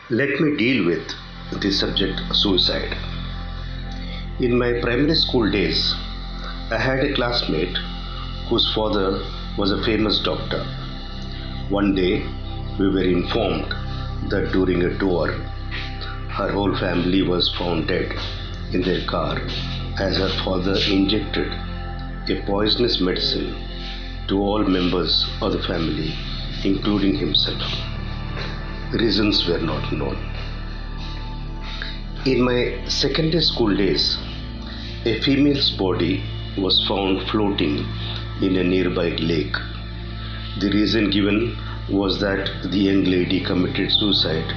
Let me deal with the subject suicide. In my primary school days, I had a classmate whose father was a famous doctor. One day, we were informed that during a tour, her whole family was found dead in their car as her father injected a poisonous medicine to all members of the family, including himself. Reasons were not known. In my secondary school days, a female's body was found floating in a nearby lake. The reason given was that the young lady committed suicide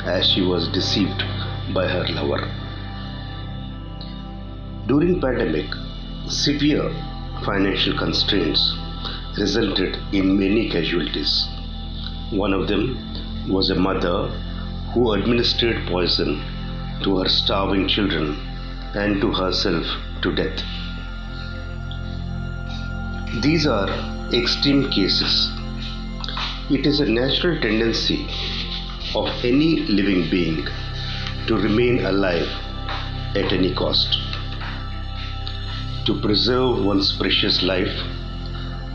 as she was deceived by her lover. During pandemic, severe financial constraints resulted in many casualties. One of them was a mother who administered poison to her starving children and to herself to death. These are extreme cases. It is a natural tendency of any living being to remain alive at any cost. To preserve one's precious life,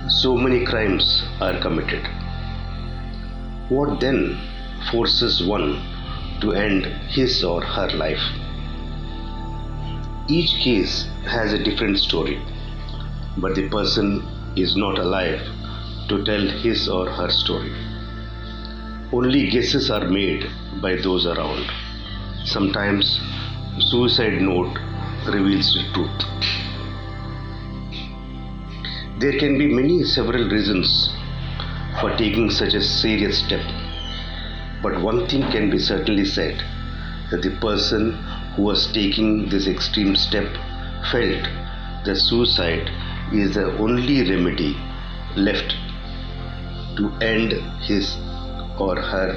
so many crimes are committed. What then forces one to end his or her life? Each case has a different story, but the person is not alive to tell his or her story. Only guesses are made by those around. Sometimes suicide note reveals the truth. There can be several reasons for taking such a serious step, but one thing can be certainly said, that the person who was taking this extreme step felt that suicide is the only remedy left to end his or her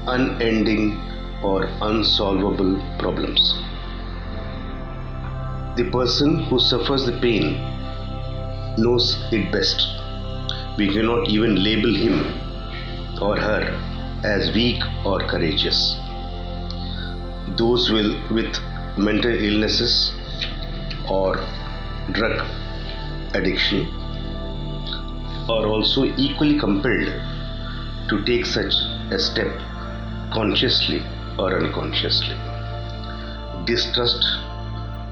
unending or unsolvable problems. The person who suffers the pain knows it best. We cannot even label him or her as weak or courageous. Those with mental illnesses or drug addiction are also equally compelled to take such a step consciously or unconsciously. Distrust,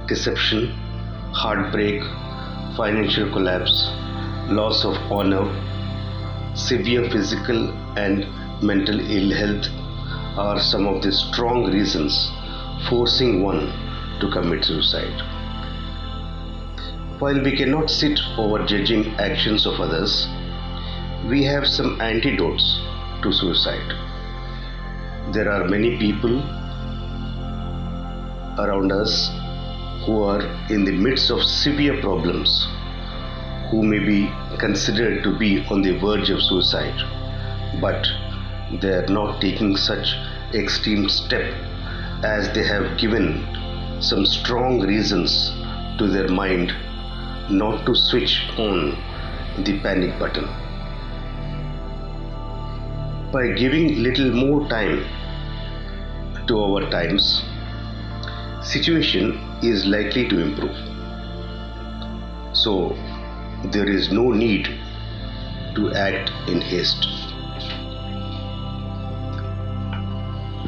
deception, heartbreak, financial collapse, loss of honor, severe physical and mental ill health are some of the strong reasons forcing one to commit suicide. While we cannot sit over judging actions of others, we have some antidotes to suicide. There are many people around us who are in the midst of severe problems, who may be considered to be on the verge of suicide, but they are not taking such extreme step as they have given some strong reasons to their mind not to switch on the panic button. By giving little more time to our times, situation is likely to improve. So there is no need to act in haste.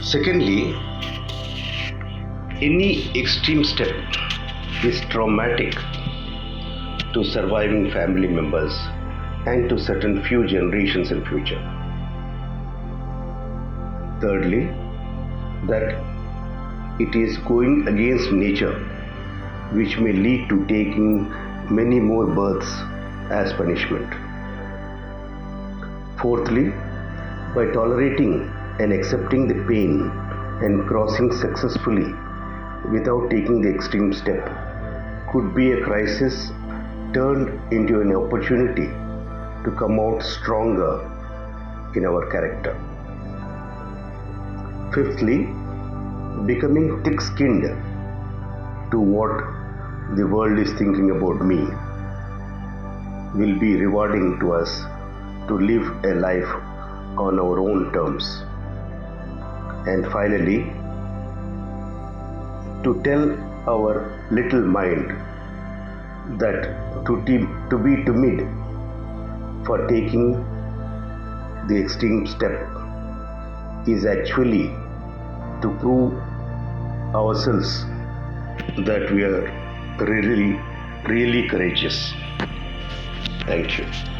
Secondly, any extreme step is traumatic to surviving family members and to certain few generations in future. Thirdly, that it is going against nature, which may lead to taking many more births as punishment. Fourthly, by tolerating and accepting the pain and crossing successfully without taking the extreme step could be a crisis turned into an opportunity to come out stronger in our character. Fifthly, becoming thick-skinned to what the world is thinking about me will be rewarding to us to live a life on our own terms. And finally, to tell our little mind that to be timid for taking the extreme step is actually to prove ourselves that we are really courageous. Thank you.